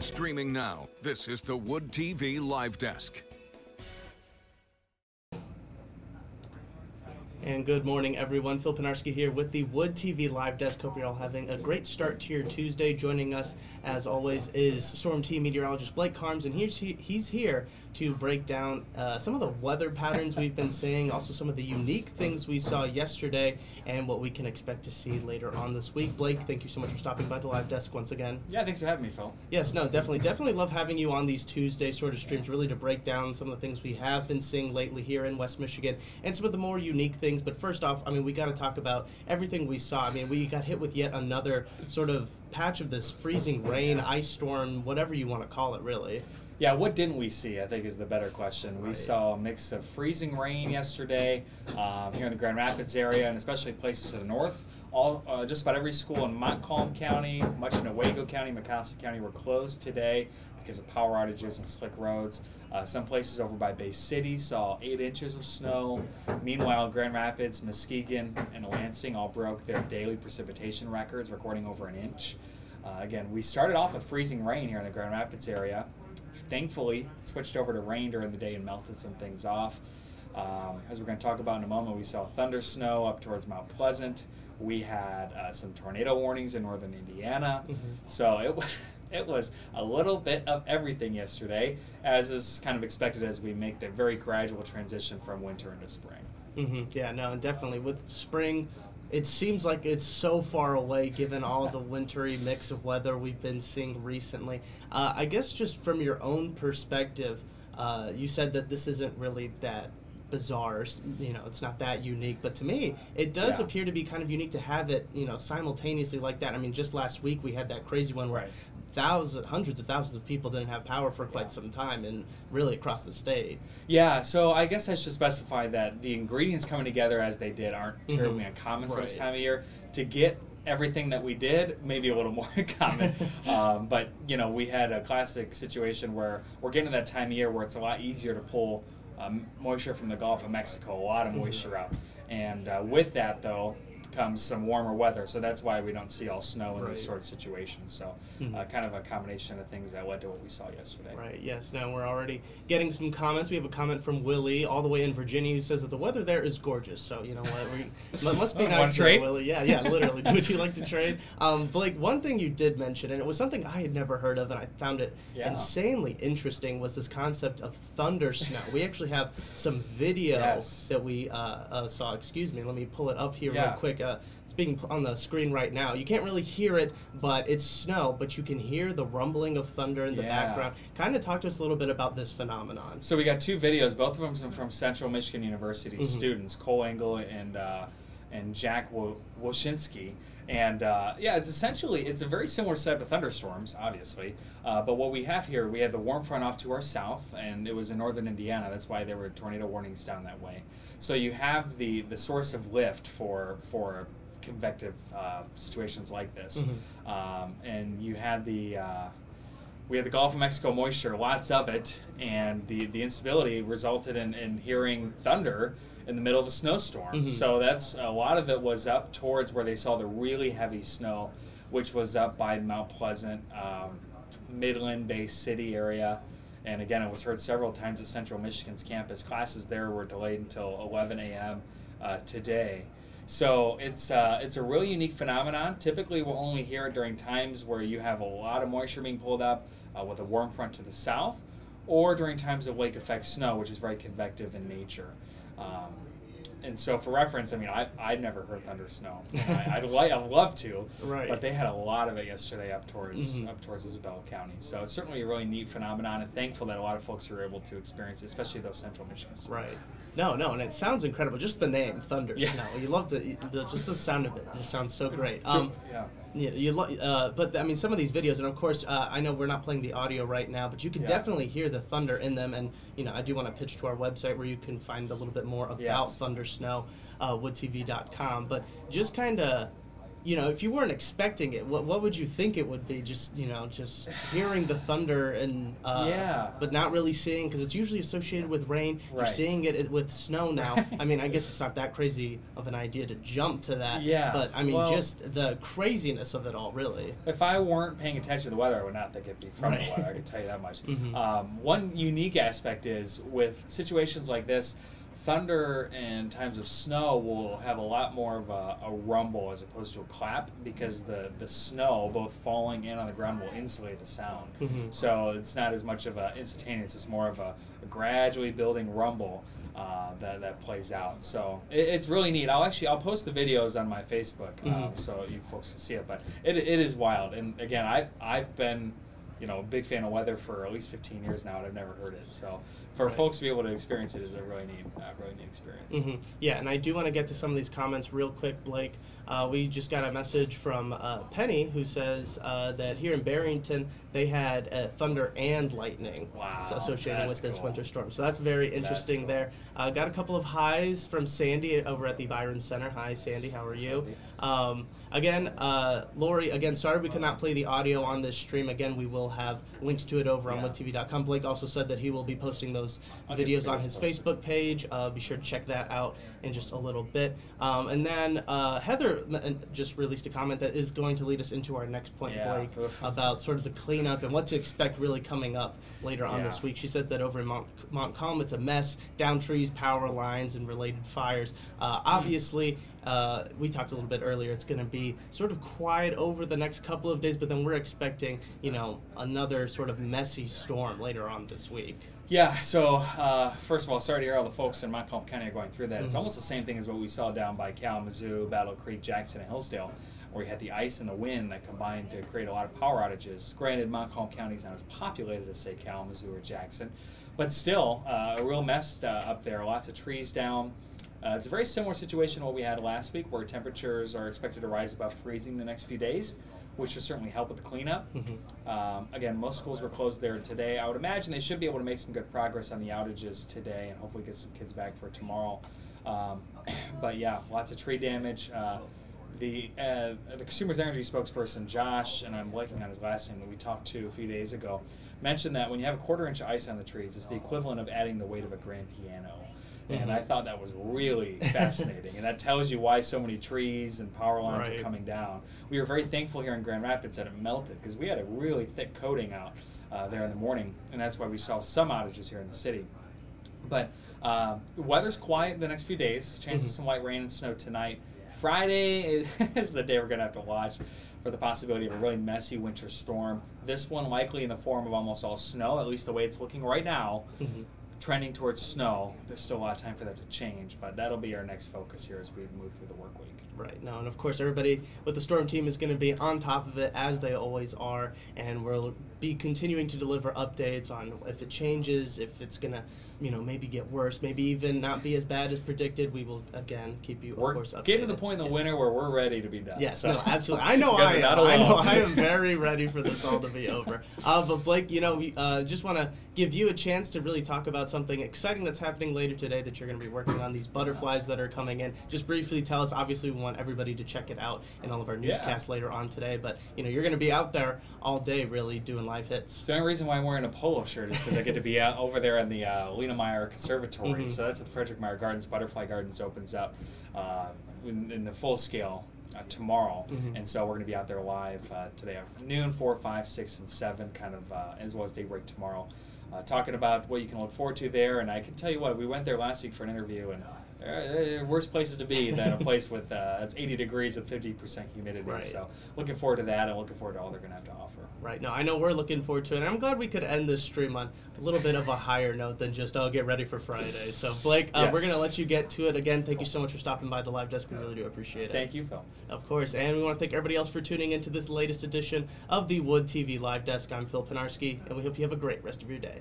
Streaming now, this is the Wood TV Live Desk. And good morning, everyone. Phil Pinarski here with the Wood TV Live Desk. Hope you're all having a great start to your Tuesday. Joining us, as always, is Storm Team Meteorologist Blake Harms, and he's here to break down some of the weather patterns we've been seeing, also some of the unique things we saw yesterday, and what we can expect to see later on this week. Blake, thank you so much for stopping by the Live Desk once again. Yeah, thanks for having me, Phil. Yes, no, definitely love having you on these Tuesday sort of streams, really to break down some of the things we have been seeing lately here in West Michigan, and some of the more unique things. But first off, I mean, we got to talk about everything we saw. I mean, we got hit with yet another sort of patch of this freezing rain, ice storm, whatever you want to call it, really. Yeah, what didn't we see, I think, is the better question. We saw a mix of freezing rain yesterday here in the Grand Rapids area, and especially places to the north. Just about every school in Montcalm County, much in Owego County, Mecosta County were closed today because of power outages and slick roads. Some places over by Bay City saw 8 inches of snow. Meanwhile, Grand Rapids, Muskegon, and Lansing all broke their daily precipitation records, recording over an inch. Again, we started off with freezing rain here in the Grand Rapids area. Thankfully, switched over to rain during the day and melted some things off. As we're going to talk about in a moment, we saw Thundersnow up towards Mount Pleasant. We had some tornado warnings in northern Indiana. So it was a little bit of everything yesterday, as is kind of expected as we make the very gradual transition from winter into spring. Yeah, no, and definitely with spring, it seems like it's so far away given all the wintry mix of weather we've been seeing recently. I guess just from your own perspective, you said that this isn't really that bizarre, you know, it's not that unique, but to me it does appear to be kind of unique to have it, you know, simultaneously like that. I mean, just last week we had that crazy one where hundreds of thousands of people didn't have power for quite some time, and really across the state. Yeah, so I guess I should specify that the ingredients coming together as they did aren't terribly uncommon for this time of year. To get everything that we did, maybe a little more common, but you know, we had a classic situation where we're getting to that time of year where it's a lot easier to pull moisture from the Gulf of Mexico, a lot of moisture out. And with that, though, comes some warmer weather, so that's why we don't see all snow in these sort of situations. So kind of a combination of things that led to what we saw yesterday. Right, yes. Now we're already getting some comments. We have a comment from Willie, all the way in Virginia, who says that the weather there is gorgeous. So, you know what, must be nice there, Willie. Yeah, literally. Would you like to trade? Blake, one thing you did mention, and it was something I had never heard of, and I found it insanely interesting, was this concept of Thundersnow. We actually have some video that we saw. Excuse me, let me pull it up here real quick. It's being on the screen right now. You can't really hear it, but it's snow, but you can hear the rumbling of thunder in the background. Kind of talk to us a little bit about this phenomenon. So we got 2 videos, both of them from Central Michigan University students, Cole Engel and Jack Woshinski. And it's a very similar setup to thunderstorms, obviously. But what we have here, we have the warm front off to our south, and it was in northern Indiana. That's why there were tornado warnings down that way. So you have the source of lift for convective situations like this, and you had we had the Gulf of Mexico moisture, lots of it, and the instability resulted in hearing thunder in the middle of a snowstorm. So that's a lot of it was up towards where they saw the really heavy snow, which was up by Mount Pleasant, Midland, Bay City area. And again, it was heard several times at Central Michigan's campus. Classes there were delayed until 11 a.m. Today. So it's a really unique phenomenon. Typically, we'll only hear it during times where you have a lot of moisture being pulled up with a warm front to the south, or during times of lake effect snow, which is very convective in nature. And so, for reference, I mean, I'd never heard Thundersnow. I'd love to, but they had a lot of it yesterday up towards Isabella County. So it's certainly a really neat phenomenon, and thankful that a lot of folks were able to experience it, especially those Central Michigan students. Right. No, and it sounds incredible. Just the name, Thundersnow. You love just the sound of it. It just sounds so great. But I mean, some of these videos, and of course, I know we're not playing the audio right now, but you can definitely hear the thunder in them. And you know, I do want to pitch to our website where you can find a little bit more about Thundersnow, woodtv.com. But just kind of you know, if you weren't expecting it, what would you think it would be? Just, you know, just hearing the thunder and but not really seeing, because it's usually associated with rain. You're seeing it with snow now. I mean, I guess it's not that crazy of an idea to jump to that. Yeah. But I mean, just the craziness of it all, really. If I weren't paying attention to the weather, I would not think it'd be from the weather. I can tell you that much. One unique aspect is with situations like this, thunder and times of snow will have a lot more of a rumble as opposed to a clap, because the snow, both falling and on the ground, will insulate the sound. So it's not as much of a instantaneous, it's more of a gradually building rumble that plays out. So it's really neat. I'll post the videos on my Facebook so you folks can see it. But it is wild. And again, I've been, you know, a big fan of weather for at least 15 years now, and I've never heard it. So for folks to be able to experience it is a really neat experience. Yeah, and I do want to get to some of these comments real quick, Blake. We just got a message from Penny, who says that here in Barrington they had thunder and lightning associated with this winter storm. So that's very interesting there. Got a couple of highs from Sandy over at the Byron Center. Hi, Sandy. How are you? Again, Lori, again, sorry we could not play the audio on this stream. Again, we will have links to it over on woodtv.com. Blake also said that he will be posting those videos on his Facebook page. Be sure to check that out in just a little bit. And then Heather just released a comment that is going to lead us into our next point, Blake, about sort of the cleanup and what to expect really coming up later on this week. She says that over in Montcalm, it's a mess, down trees, power lines, and related fires. Obviously, we talked a little bit earlier, it's going to be sort of quiet over the next couple of days, but then we're expecting, you know, another sort of messy storm later on this week. Yeah, so first of all, sorry to hear all the folks in Montcalm County are going through that. It's almost the same thing as what we saw down by Kalamazoo, Battle Creek, Jackson, and Hillsdale, where we had the ice and the wind that combined to create a lot of power outages. Granted, Montcalm County is not as populated as, say, Kalamazoo or Jackson, but still a real mess up there. Lots of trees down. It's a very similar situation to what we had last week, where temperatures are expected to rise above freezing the next few days, which will certainly help with the cleanup. Again, most schools were closed there today. I would imagine they should be able to make some good progress on the outages today and hopefully get some kids back for tomorrow. But yeah, lots of tree damage. The Consumers Energy spokesperson, Josh, and I'm blanking on his last name, that we talked to a few days ago, mentioned that when you have a 1/4 inch of ice on the trees, it's the equivalent of adding the weight of a grand piano. And I thought that was really fascinating. And that tells you why so many trees and power lines are coming down. We were very thankful here in Grand Rapids that it melted, because we had a really thick coating out there in the morning. And that's why we saw some outages here in the city. But the weather's quiet the next few days. Chance of some light rain and snow tonight. Friday is the day we're going to have to watch for the possibility of a really messy winter storm. This one likely in the form of almost all snow, at least the way it's looking right now. Trending towards snow. There's still a lot of time for that to change, but that'll be our next focus here as we move through the work week. Right. No, and of course everybody with the storm team is going to be on top of it, as they always are, and we'll be continuing to deliver updates on if it changes, if it's going to, you know, maybe get worse, maybe even not be as bad as predicted. We will again keep you, of course, updated. We're getting to the point in the winter where we're ready to be done. Yes, so. No, absolutely. I know I am. I know I am very ready for this all to be over. But Blake, you know, we just want to give you a chance to really talk about something exciting that's happening later today that you're going to be working on, these butterflies that are coming in. Just briefly tell us. Obviously, we want everybody to check it out in all of our newscasts later on today, but you know, you're going to be out there all day really doing live hits. The only reason why I'm wearing a polo shirt is because I get to be over there in the Lena Meyer Conservatory. So that's at the Frederick Meyer Gardens. Butterfly Gardens opens up in the full scale tomorrow, and so we're going to be out there live today afternoon, 4, 5, 6, and 7, kind of as well as daybreak tomorrow, talking about what you can look forward to there. And I can tell you what, we went there last week for an interview, and worse places to be than a place with it's 80 degrees with 50% humidity. So looking forward to that, and looking forward to all they're going to have to offer. Right. No, I know we're looking forward to it, and I'm glad we could end this stream on a little bit of a higher note than just, get ready for Friday. So, Blake, we're going to let you get to it. Again, thank you so much for stopping by the live desk. We really do appreciate it. Thank you, Phil. Of course, and we want to thank everybody else for tuning into this latest edition of the Wood TV Live Desk. I'm Phil Pinarski, and we hope you have a great rest of your day.